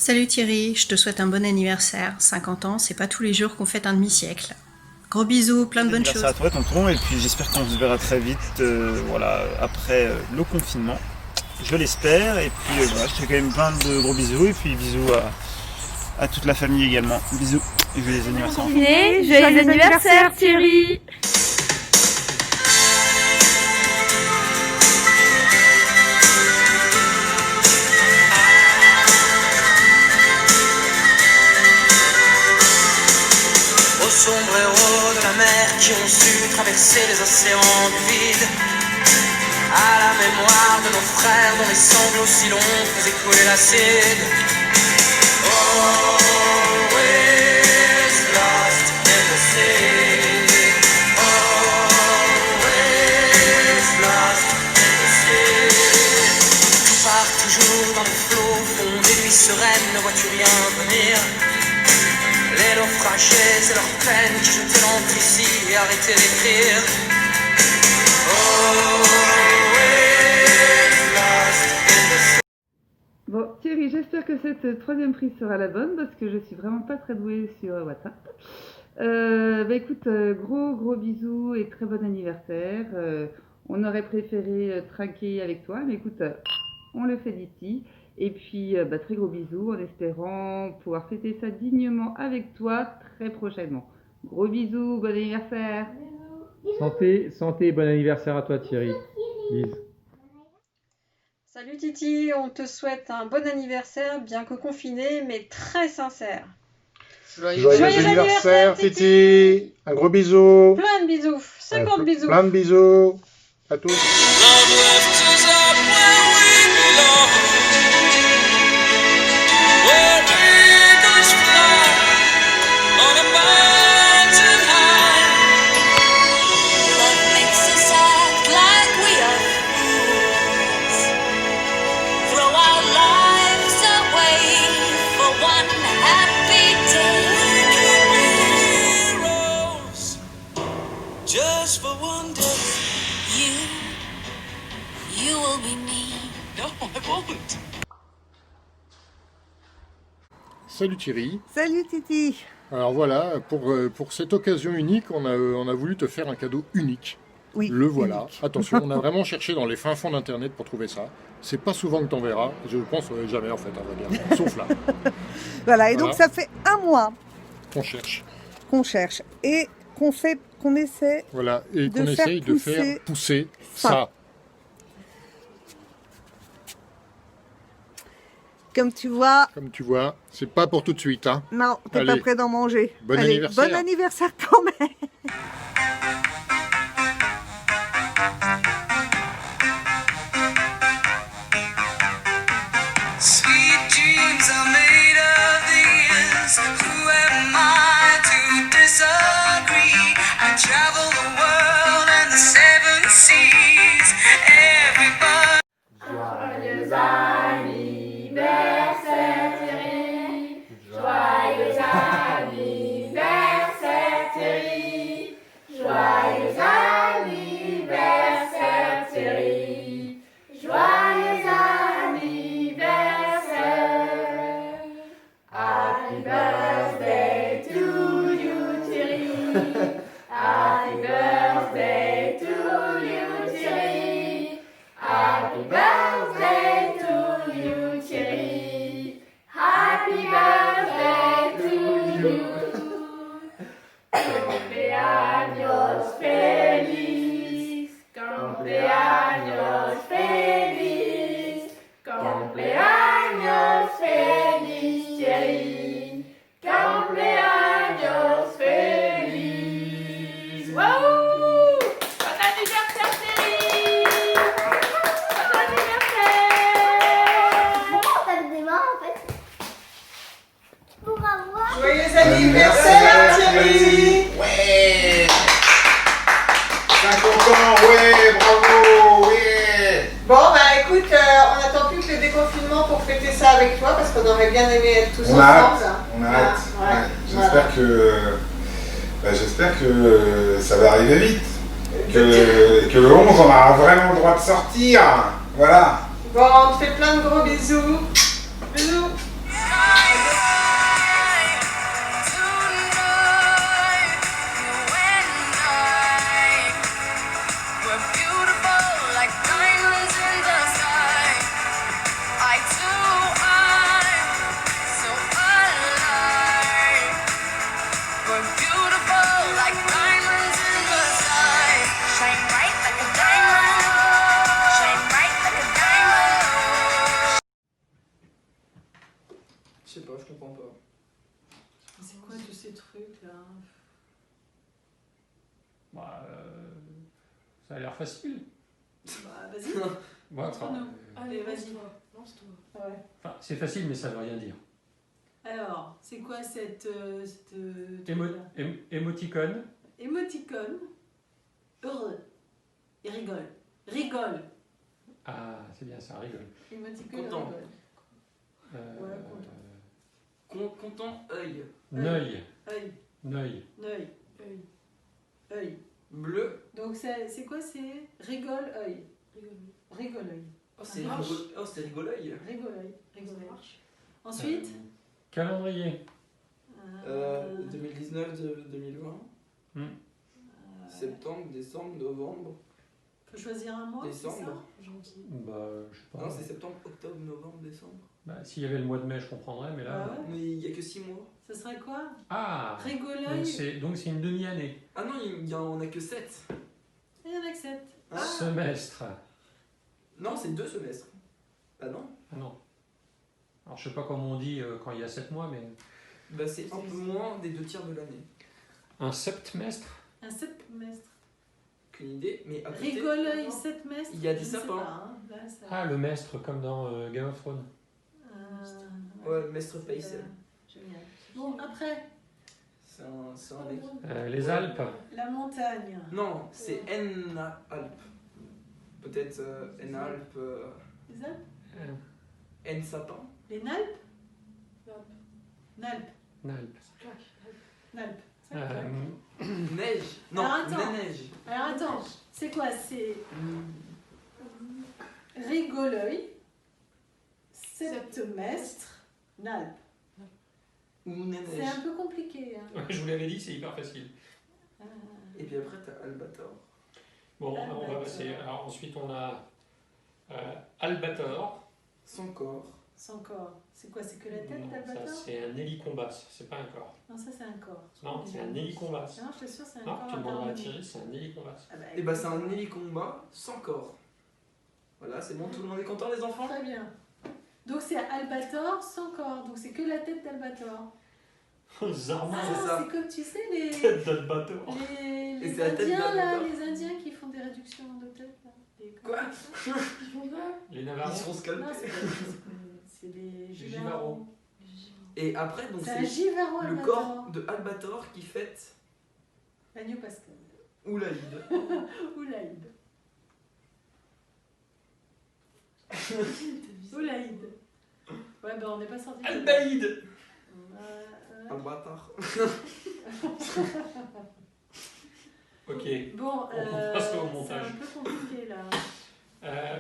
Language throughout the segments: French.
Salut Thierry, je te souhaite un bon anniversaire. 50 ans, c'est pas tous les jours qu'on fête un demi-siècle. Gros bisous, plein de bonnes choses. Merci à toi tonton, et puis j'espère qu'on se verra très vite voilà, après le confinement. Je l'espère, et puis voilà, je te fais quand même plein de gros bisous, et puis bisous à toute la famille également. Bisous, et joyeux anniversaire. Joyeux anniversaire Thierry. Aux sombres héros de la mer qui ont su traverser les océans du vide, à la mémoire de nos frères dont les sanglots si longs faisaient couler l'acide. Always lost in the sea. Always lost in the sea. Tout part toujours dans le flot, fond des nuits sereines, ne vois-tu rien venir? Les naufragés et leurs peines qui jetaient l'encre ici et arrêtaient d'écrire. Bon, Thierry, j'espère que cette troisième prise sera la bonne parce que je suis vraiment pas très douée sur WhatsApp. Écoute, gros bisous et très bon anniversaire. On aurait préféré trinquer avec toi, mais écoute, on le fait d'ici. Et puis, très gros bisous en espérant pouvoir fêter ça dignement avec toi très prochainement. Gros bisous, bon anniversaire. Santé, bon anniversaire à toi Thierry. Bisous. Salut Titi, on te souhaite un bon anniversaire, bien que confiné, mais très sincère. Joyeux anniversaire Titi. Un gros bisou. Plein de bisous, 50 bisous. Plein de bisous à tous. Just for one day, you will be me. No, I won't. Salut Thierry. Salut Titi. Alors voilà, pour cette occasion unique, on a voulu te faire un cadeau unique. Oui. Le voilà. Unique. Attention, on a vraiment cherché dans les fins fonds d'internet pour trouver ça. C'est pas souvent que t'en verras. Je pense jamais en fait, à vrai dire. Sauf là. Voilà, et donc ça fait un mois Qu'on cherche. qu'on cherche et qu'on essaie. Voilà, et De qu'on faire essaye de faire pousser ça. ça. Comme tu vois, Comme tu vois, c'est pas pour tout de suite, hein. non, t'es pas Allez. prêt d'en manger. Bon Allez, anniversaire. bon anniversaire quand même. Sweet dreams are made of these. Who am I to disagree? I travel the world and the seven seas. Everybody. Joyeux anniversaire Thierry. Joyeux anniversaire Thierry. Joyeux anniversaire Thierry. Joyeux anniversaire. Happy birthday to you Thierry. Happy birthday to you Thierry. Happy birthday to you Thierry. Happy birthday to you. Cumpleaños feliz. Cumpleaños feliz. Cumpleaños feliz Thierry. Cumpleaños feliz. Wouh! Bon anniversaire Thierry! Bon anniversaire! Ça me démarre en fait. Pour avoir. Joyeux anniversaire Thierry. Ouais 50 ans, ouais, bravo, ouais. Bon écoute, on n'attend plus que le déconfinement pour fêter ça avec toi parce qu'on aurait bien aimé être tous On a ensemble. hâte, on a Ah, hâte. ouais, Ouais. voilà. J'espère que ça va arriver vite. Que le 11, on aura vraiment le droit de sortir. Voilà. Bon, on te fait plein de gros bisous. Bisous. Je sais pas, je comprends pas. C'est quoi tous ces trucs là? Bah, ça a l'air facile. Bah vas-y. Bon, Montre-nous. Allez, vas-y. Lance-toi. Ouais. Enfin, c'est facile, mais ça veut rien dire. Alors, c'est quoi cette Émoticône. émoticône? Heureux. Il rigole. Rigole. Ah, c'est bien, ça rigole. Émoticône, Content. rigole. Ouais, Content, œil. Neuil. Œil. Neuil. Œil. Œil. Œil. Bleu. Donc c'est quoi? C'est rigole, œil. Rigole, œil. Oh, c'est rigoleuil. Rigole, œil. Rigole, œil. Ensuite, Calendrier. 2019-2020. Septembre, décembre, novembre. faut choisir un mois, c'est ça? Décembre. Bah, je sais pas. Non, c'est septembre, octobre, novembre, décembre. Bah, s'il y avait le mois de mai, je comprendrais, mais là. Ah ouais. Mais il n'y a que 6 mois. Ce serait quoi? Ah Rigoleuil. Donc c'est une demi-année. Ah non, on a que 7. Il y en a que 7. Semestre. Non, c'est 2 semestres. Ah non? Ah non. Alors je sais pas comment on dit quand il y a 7 mois, mais. Bah c'est un peu moins des 2 tiers de l'année. Un septmestre. Un septmestre. Qu'une idée, mais à côté, Rigoleuil, septmestre. il y a des je ne sais sapins. pas, hein. Là, ça- Ah, le mestre, comme dans Game of Thrones. Ouais, Mestre Paisel. Génial. Bon, après, C'est un mec. Les Alpes. la montagne. Non, c'est N-Alpes. Peut-être N-Alpes. Les Alpes? N-Sapin. Les Nalpes? Nalpes. Nalpes. Nalpes. Ça claque. Neige. Non, Alors, attends. neige. Alors attends, c'est quoi? C'est Rigoleuil, septmestre, Nalpes. Ou neige. C'est un peu compliqué. Hein. Ouais, je vous l'avais dit, c'est hyper facile. Et puis après, t'as Albator. Bon, on va Albator. passer. Alors ensuite, on a Albator. Sans corps. Sans corps. C'est quoi? C'est que la tête Non, ça d'Albator? c'est un hélicombasse, c'est pas un corps. Non, ça c'est un corps. Non, c'est un hélicombasse. Non, je t'assure, c'est un Non, corps. tu demanderas à harmonique. Thierry, c'est un hélicombasse. Ah bah, Et bah c'est un hélicombat sans corps. Voilà, c'est bon, tout le monde est content les enfants? Très bien. Donc c'est Albator sans corps. Donc c'est que la tête d'Albator. Zarma. Ah, c'est ça. c'est comme tu sais les Tête d'Albator. les Et c'est la tête Indiens là, d'Albator. les Indiens qui font des réductions de tête là. Des- Quoi? Les Ils Navarros. seront Non, scalpés. c'est des Les Givaros. Givaros. Et après, donc C'est un c'est Givaro le Albator. corps de Albator qui fête L'agneau pascal. Oulaïd. Ou l'Aïd. Ou l'Aïd. Ouais, bah on n'est pas sorti. Albaïd. Albator. Ok. Bon, On passe au c'est montage. un peu compliqué là.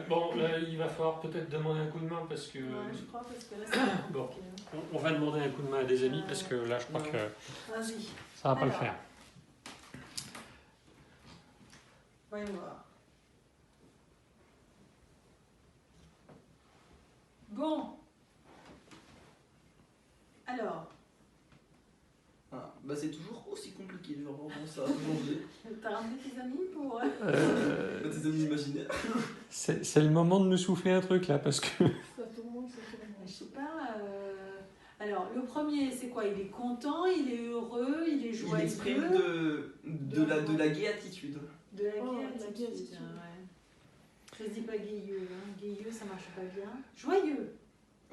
Bon, là, il va falloir peut-être demander un coup de main parce que. Ouais, je crois parce que là c'est pas Bon, compliqué. hein. on va demander un coup de main à des amis parce que là, je crois Ouais. que Vas-y. ça va pas le Alors. faire. Voyons voir. Bon. Alors, Ah, bah c'est toujours aussi compliqué, genre vraiment ça a changé. t'as ramené tes amis pour... Bah, tes amis imaginaires. C'est le moment de nous souffler un truc là parce que. Je sais pas... Alors, le premier, c'est quoi? Il est content, il est heureux, il est Il joyeux. exprime de la gaie attitude. De la Oh, gaie la attitude, gaie attitude. ouais. Ça se dit pas gayeux, hein. Gayeux, ça marche pas bien. Joyeux.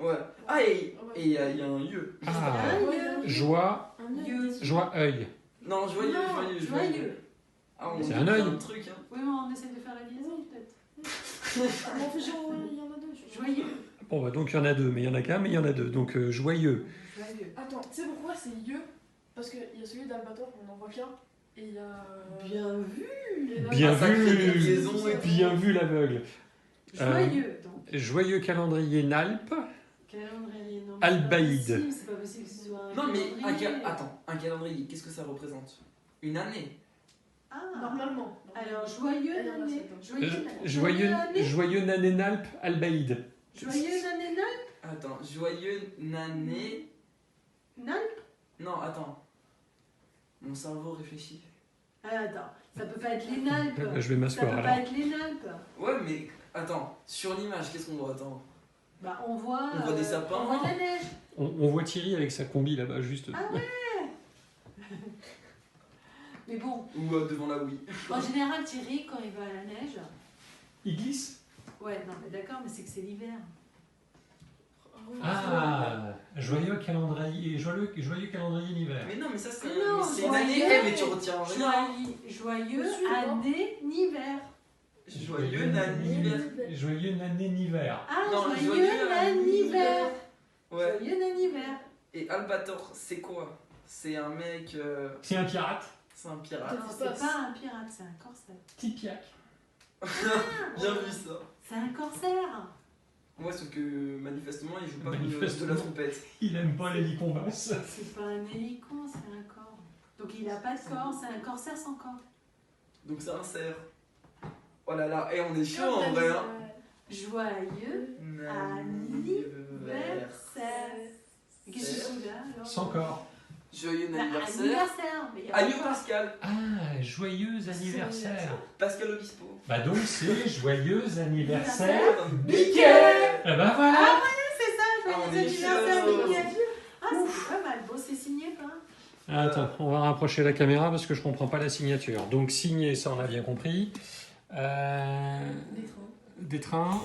Ouais. Ah, et il y a un yeux. Ah, Joyeux. joie, Yeux. joie, œil. Non, joyeux, Non, joyeux. joyeux. Ah, on C'est dit un œil. un truc, hein. Oui, mais on essaie de faire la liaison, peut-être. Mais en fait, genre, il y en a deux. Joyeux. Bon, bah, donc il y en a deux, mais il y en a qu'un, mais il y en a deux. Donc joyeux. Joyeux. Attends, tu sais pourquoi c'est yeux? Parce qu'il y a celui d'Albator, on n'en voit qu'un. Et il y a. Bien vu. Et là- Bien ça crée des vu, liaisons et tout. bien vu l'aveugle. Joyeux, donc. Joyeux calendrier Nalpes. Calendrier, non. Albaïd. C'est pas possible, c'est pas possible que ce soit un Non, mais calendrier. attends, un calendrier, qu'est-ce que ça représente? Une année. Ah. Normalement. Alors, joyeux Il y en a l'année. sept, hein. Joyeux l'année. Joyeux Nané Nalpes Albaïd. Joyeux l'année Nalpes. Attends, joyeux année. Nalpes. Non, attends. Mon cerveau réfléchit. Ah, attends, ça peut pas être les Nalpes. Je vais Ça m'asseoir peut alors. pas être les Nalpes. Ouais, mais attends, sur l'image, qu'est-ce qu'on doit attendre? Bah, on voit des sapins. On voit de la neige. On voit Thierry avec sa combi là-bas, juste. Ah ouais. Mais bon. Ou devant la Wii. En général, Thierry, quand il va à la neige... Il glisse? Ouais, non, mais d'accord, mais c'est que c'est l'hiver. Ah, joyeux calendrier d'hiver. Mais non, mais ça c'est Non, une année, mais tu retiens rien. Joyeux anniversaire. Joyeux anniversaire. Joyeux anniversaire. Ah, Non, joyeux anniversaire. Ouais. Joyeux anniversaire. Et Albator, c'est quoi? C'est un mec. C'est un pirate. C'est un pirate. Non, c'est pas un pirate, c'est un corsaire. Tipiac. Bien vu ça. C'est un corsaire. Ouais, sauf que manifestement, il joue pas de Manifestement. la trompette. Il aime pas l'hélicon basse. C'est pas un hélicon, c'est un corps. Donc il a pas de corps, c'est un corsaire sans corps. Donc c'est un cerf. Oh là là, et on est chaud en vrai. Hein. Joyeux anniversaire. Qu'est-ce que tu fous là alors? Sans corps. Joyeux Bah, anniversaire. anniversaire. Mais y a Agneau pas- Pascal. Ah, joyeux anniversaire. Pascal Obispo. Bah donc c'est joyeux anniversaire. Biquet. Eh ben voilà. Ah ouais, c'est ça, Ah, on joyeux est anniversaire, chaud. Mickey. Ah, c'est pas mal. Bon, c'est signé pas? Ah, attends, on va rapprocher la caméra parce que je comprends pas la signature. Donc signé, ça on a bien compris. Des trains.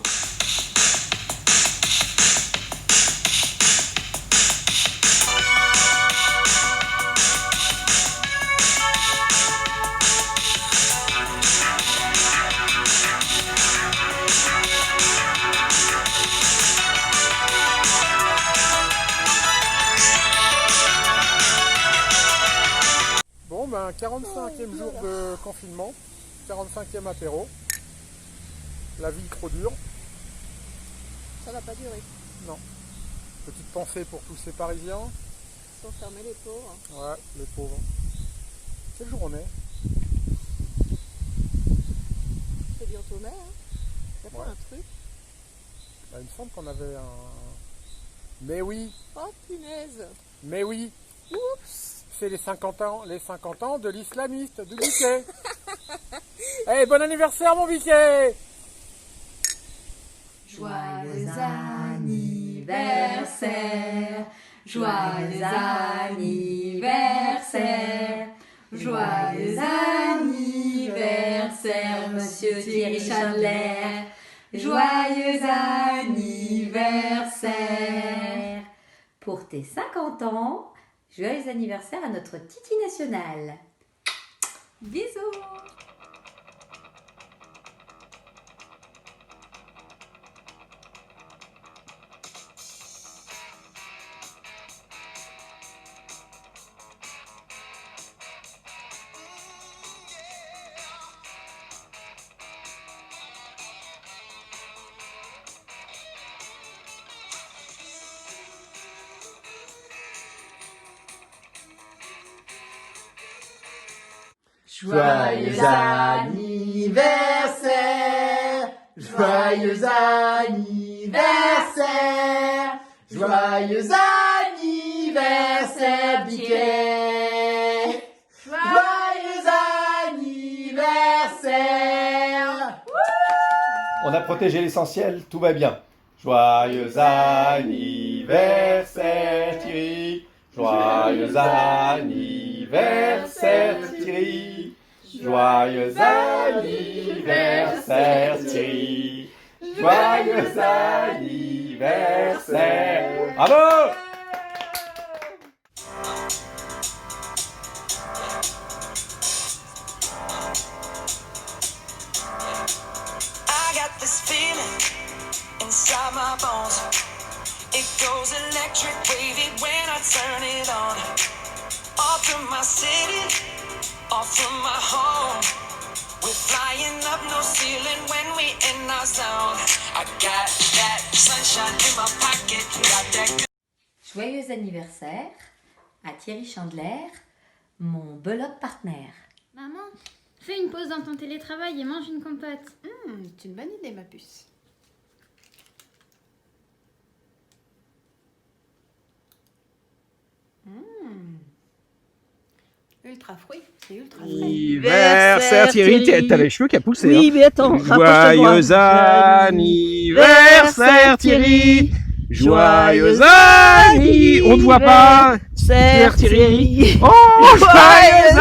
Bon, ben 45e jour de confinement, 45e apéro. La vie trop dure. Ça va pas durer. Non. Petite pensée pour tous ces Parisiens. Ils sont fermés les pauvres. Ouais, les pauvres. Quel jour on est? C'est bientôt mai, hein. T'as pas Ouais. un truc? Bah, il me semble qu'on avait un... Mais oui, Oh punaise. mais oui. Oups. C'est les 50 ans de l'islamiste, du Biquet. Hey, bon anniversaire mon Biquet. Joyeux anniversaire, joyeux anniversaire, joyeux anniversaire, Monsieur Thierry Chandler, joyeux anniversaire. Pour tes 50 ans, joyeux anniversaire à notre Titi national. Bisous. Joyeux anniversaire, joyeux anniversaire, joyeux anniversaire Biquet, joyeux anniversaire. On a protégé l'essentiel, tout va bien. Joyeux anniversaire Thierry, joyeux anniversaire Thierry. Joyeux anniversaire Thierry, joyeux anniversaire. Bravo! I got this feeling inside my bones. It goes electric wavy when I turn it on. Off from my city, off from my home. We're flying up no ceiling when we in our zone. I got that sunshine in my pocket, got that good. Joyeux anniversaire à Thierry Chandler, mon belote partner. Maman, fais une pause dans ton télétravail et mange une compote. C'est une bonne idée, ma puce. Ultra fruit, c'est ultra frais. Anniversaire Thierry, t'as les cheveux qui a poussé. Oui, hein. mais attends, rapproche-toi. Joyeux anniversaire anniversaire Thierry. Joyeux anniversaire. On ne voit pas. Thierry. Oh, joyeux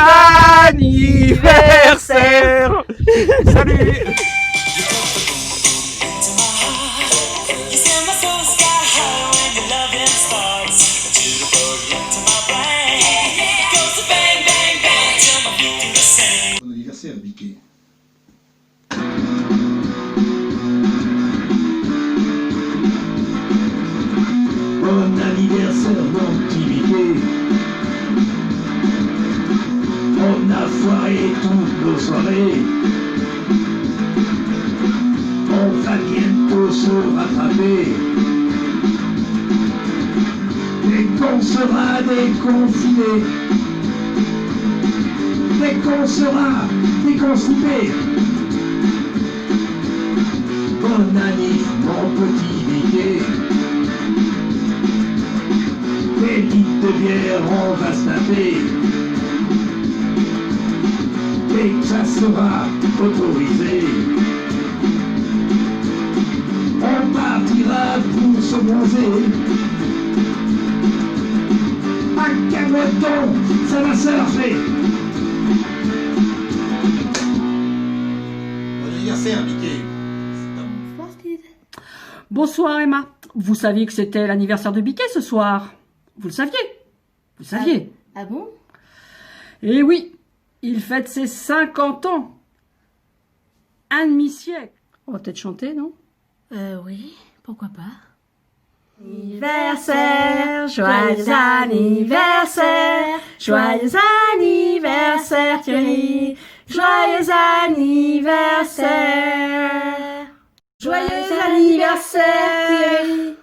anniversaire. Salut. Bon anniversaire, Biquet. Bon anniversaire, mon petit Biquet. On a foiré toutes nos soirées. On va bientôt se rattraper. Dès qu'on sera déconfiné. Dès qu'on sera déconstipé. Bon anniv, mon petit Biquet. Des litres de bière, on va se taper. Dès que ça sera autorisé, on partira pour se bronzer. À Cameroun, ça va surfer. Bon anniversaire, Biquet. Bonsoir Emma. Vous saviez que c'était l'anniversaire de Biquet ce soir? Vous le saviez? Vous le saviez? Ah bon? Eh oui, il fête ses 50 ans. Un demi-siècle. On va peut-être chanter, non? Oui, pourquoi pas. Anniversaire, joyeux anniversaire, joyeux anniversaire Thierry, joyeux anniversaire, joyeux anniversaire Thierry.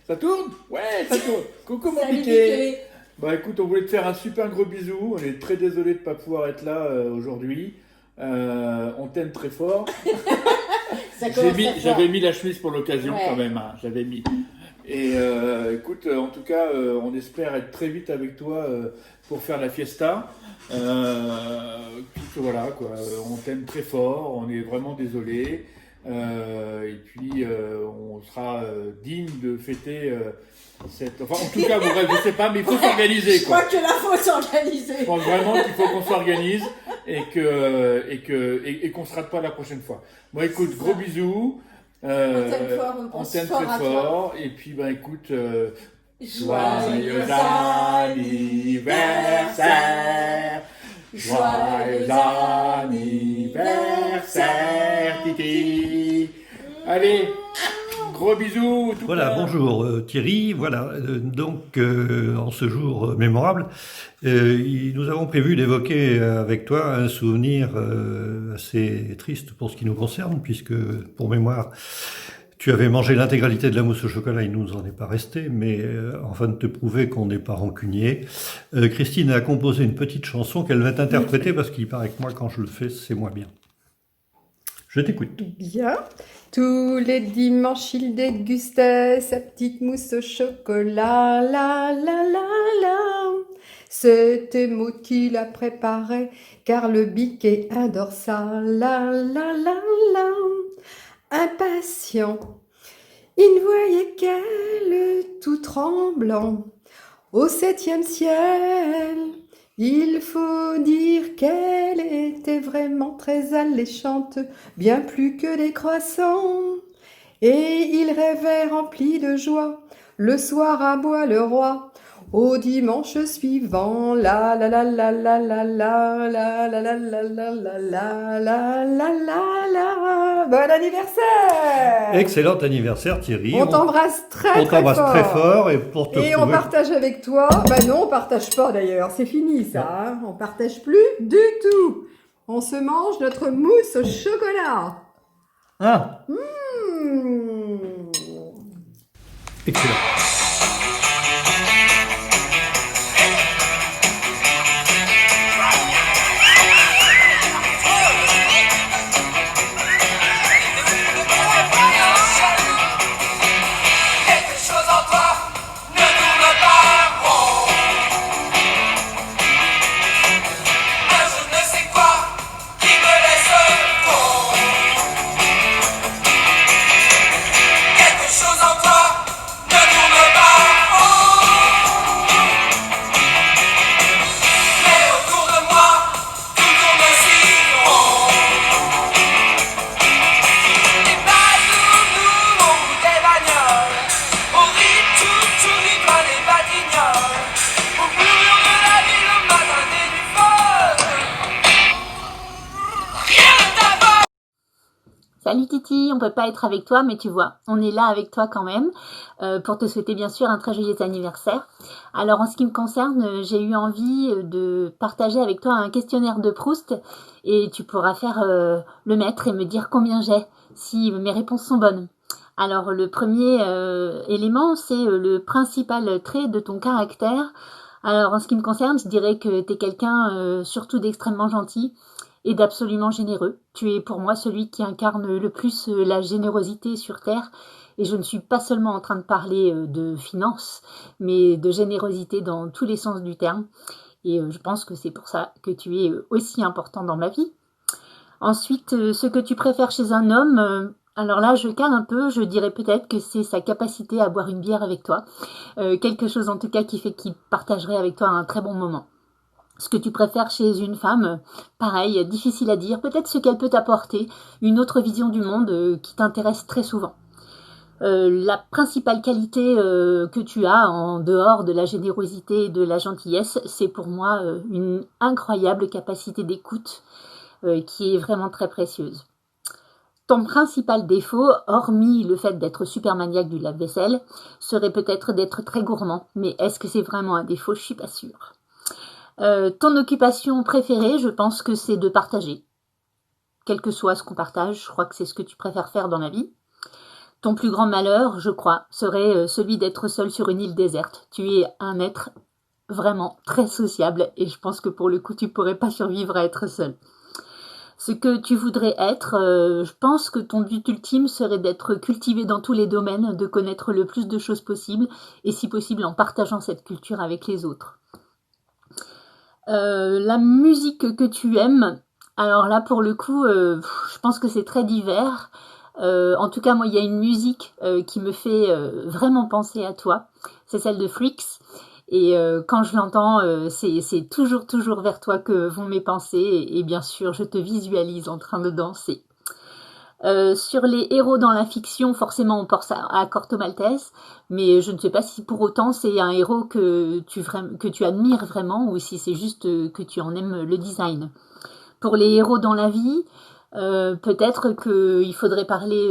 Ça tourne? Ouais, ça tourne. Coucou mon Salut, Biquet. Biquet. Bah écoute, on voulait te faire un super gros bisou. On est très désolé de ne pas pouvoir être là aujourd'hui. On t'aime très fort. J'avais mis la chemise pour l'occasion quand même. Hein, j'avais mis. Et écoute, en tout cas, on espère être très vite avec toi pour faire la fiesta. Voilà, quoi. On t'aime très fort. On est vraiment désolé. Et puis on sera digne de fêter cette... Enfin, en tout cas, bon, bref, je sais pas, mais il faut s'organiser. Je crois que là, faut s'organiser. Je pense vraiment qu'il faut qu'on s'organise et qu'on se rate pas la prochaine fois. Bon, écoute, gros bisous. On t'aime fort, on t'aime très fort. Et puis, ben, écoute, joyeux anniversaire. Joyeux anniversaire, Titi. Allez, gros bisous. Voilà, bonjour Thierry. Voilà, en ce jour mémorable, nous avons prévu d'évoquer avec toi un souvenir assez triste pour ce qui nous concerne, puisque, pour mémoire, tu avais mangé l'intégralité de la mousse au chocolat, il ne nous en est pas resté, mais afin de te prouver qu'on n'est pas rancunier, Christine a composé une petite chanson qu'elle va t'interpréter, parce qu'il paraît que moi, quand je le fais, c'est moins bien. Je t'écoute. Bien. Tous les dimanches, il dégustait sa petite mousse au chocolat, la la la la. C'était Maud qui la préparait, car le Biquet adore ça, la la la la. Impatient, il ne voyait qu'elle tout tremblant au 7e ciel. Il faut dire qu'elle était vraiment très alléchante, bien plus que des croissants. Et il rêvait rempli de joie, le soir à Bois-le-Roi, Au dimanche suivant, la la la la la la la la la la la la la la la la la. Bon anniversaire! Excellent anniversaire Thierry. On t'embrasse on t'embrasse très fort et pour te Et on retrouver- partage avec toi. Bah non, on partage pas d'ailleurs, c'est fini ça. Hein. On partage plus du tout. On se mange notre mousse au chocolat. Ah, excellent. Quelque chose en toi ne tourne pas rond. Un je ne sais quoi qui me laisse bon. Quelque chose en toi ne tourne pas rond. Mais autour de moi, tout tourne si rond. Des baloulous ou des bagnoles, au rythme tout rythme des batignolles, au murmure de la ville au matin des nuits folles. Rien ne t'avole. Salut Titi, on peut pas être avec toi, mais tu vois, on est là avec toi quand même, pour te souhaiter bien sûr un très joyeux anniversaire. Alors en ce qui me concerne, j'ai eu envie de partager avec toi un questionnaire de Proust, et tu pourras faire le maître et me dire combien j'ai, si mes réponses sont bonnes. Alors le premier élément, c'est le principal trait de ton caractère. Alors en ce qui me concerne, je dirais que tu es quelqu'un surtout d'extrêmement gentil et d'absolument généreux. Tu es pour moi celui qui incarne le plus la générosité sur Terre. Et je ne suis pas seulement en train de parler de finances, mais de générosité dans tous les sens du terme. Et je pense que c'est pour ça que tu es aussi important dans ma vie. Ensuite, ce que tu préfères chez un homme, alors là je cale un peu, je dirais peut-être que c'est sa capacité à boire une bière avec toi. Quelque chose en tout cas qui fait qu'il partagerait avec toi un très bon moment. Ce que tu préfères chez une femme, pareil, difficile à dire, peut-être ce qu'elle peut t'apporter, une autre vision du monde qui t'intéresse très souvent. La principale qualité que tu as en dehors de la générosité et de la gentillesse, c'est pour moi une incroyable capacité d'écoute qui est vraiment très précieuse. Ton principal défaut, hormis le fait d'être super maniaque du lave-vaisselle, serait peut-être d'être très gourmand, mais est-ce que c'est vraiment un défaut? Je suis pas sûre. Ton occupation préférée, je pense que c'est de partager. Quel que soit ce qu'on partage, je crois que c'est ce que tu préfères faire dans la vie. Ton plus grand malheur, je crois, serait celui d'être seul sur une île déserte. Tu es un être vraiment très sociable et je pense que pour le coup, tu pourrais pas survivre à être seul. Ce que tu voudrais être, je pense que ton but ultime serait d'être cultivé dans tous les domaines, de connaître le plus de choses possible et si possible en partageant cette culture avec les autres. La musique que tu aimes, alors là pour le coup, je pense que c'est très divers. En tout cas, moi, il y a une musique qui me fait vraiment penser à toi. C'est celle de Freaks. Et quand je l'entends, c'est toujours vers toi que vont mes pensées. Et bien sûr, je te visualise en train de danser. Sur les héros dans la fiction, forcément on pense à Corto Maltese, mais je ne sais pas si pour autant c'est un héros que tu admires vraiment ou si c'est juste que tu en aimes le design. Pour les héros dans la vie, peut-être qu'il faudrait parler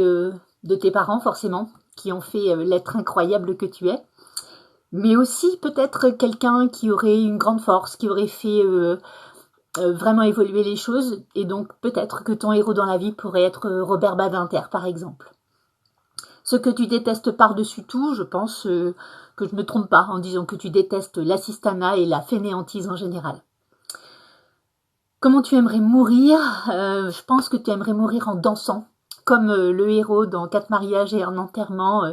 de tes parents forcément, qui ont fait l'être incroyable que tu es, mais aussi peut-être quelqu'un qui aurait une grande force, qui aurait fait vraiment évoluer les choses, et donc peut-être que ton héros dans la vie pourrait être Robert Badinter par exemple. Ce que tu détestes par-dessus tout, je pense que je ne me trompe pas en disant que tu détestes l'assistanat et la fainéantise en général. Comment tu aimerais mourir? Je pense que tu aimerais mourir en dansant, comme le héros dans 4 mariages et un enterrement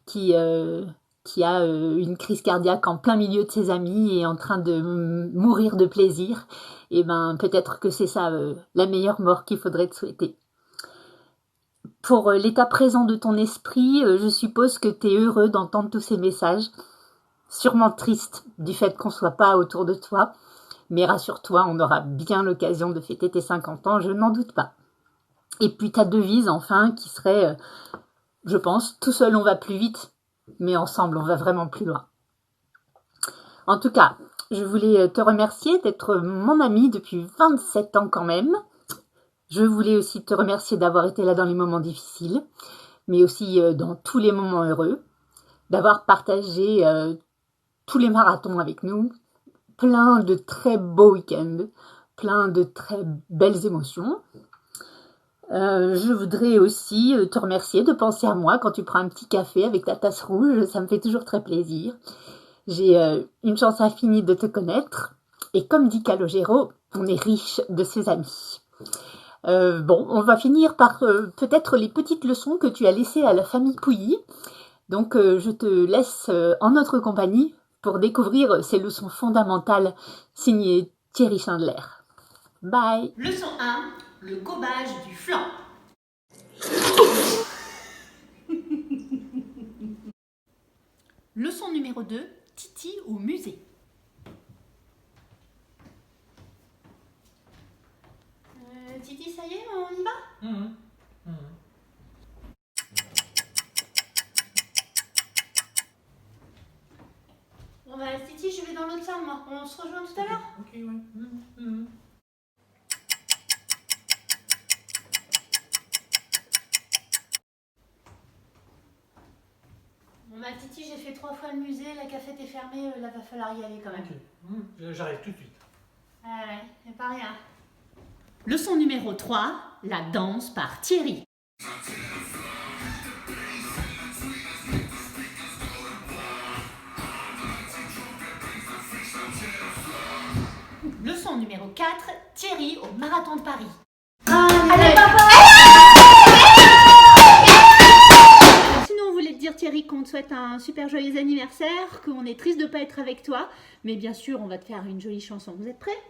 qui a une crise cardiaque en plein milieu de ses amis et en train de mourir de plaisir. Et ben peut-être que c'est ça la meilleure mort qu'il faudrait te souhaiter. Pour l'état présent de ton esprit, je suppose que tu es heureux d'entendre tous ces messages. Sûrement triste du fait qu'on soit pas autour de toi. Mais rassure-toi, on aura bien l'occasion de fêter tes 50 ans, je n'en doute pas. Et puis ta devise, enfin, qui serait, je pense, tout seul on va plus vite, mais ensemble on va vraiment plus loin. En tout cas, je voulais te remercier d'être mon ami depuis 27 ans quand même. Je voulais aussi te remercier d'avoir été là dans les moments difficiles, mais aussi dans tous les moments heureux, d'avoir partagé tous les marathons avec nous, plein de très beaux week-ends, plein de très belles émotions. Je voudrais aussi te remercier de penser à moi quand tu prends un petit café avec ta tasse rouge, ça me fait toujours très plaisir. J'ai une chance infinie de te connaître, et comme dit Calogero, on est riche de ses amis. Bon, on va finir par peut-être les petites leçons que tu as laissées à la famille Pouilly. Donc je te laisse en notre compagnie pour découvrir ces leçons fondamentales signées Thierry Chandler. Bye. Leçon 1, le gobage du flanc. Leçon numéro 2, Titi au musée. Titi, ça y est, on y va? Bon bah Titi, je vais dans l'autre salle moi. On se rejoint tout à l'heure? Ok, ouais. Bon bah Titi, j'ai fait 3 fois le musée, la cafette est fermée, là va falloir y aller quand même. Ok, j'arrive tout de suite. Ah ouais, c'est pas rien. Leçon numéro 3, la danse par Thierry. Leçon numéro 4, Thierry au marathon de Paris. Allez papa! Sinon, on voulait te dire Thierry qu'on te souhaite un super joyeux anniversaire, qu'on est triste de ne pas être avec toi, mais bien sûr, on va te faire une jolie chanson. Vous êtes prêts?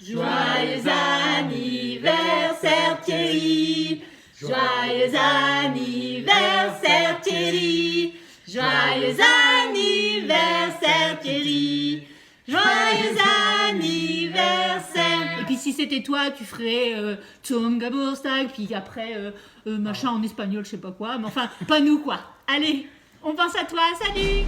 Joyeux anniversaire Thierry, joyeux anniversaire Thierry, joyeux anniversaire Thierry, joyeux anniversaire. Et puis si c'était toi, tu ferais Zum Geburtstag, puis après machin en espagnol, je sais pas quoi, mais enfin pas nous quoi. Allez, on pense à toi, salut.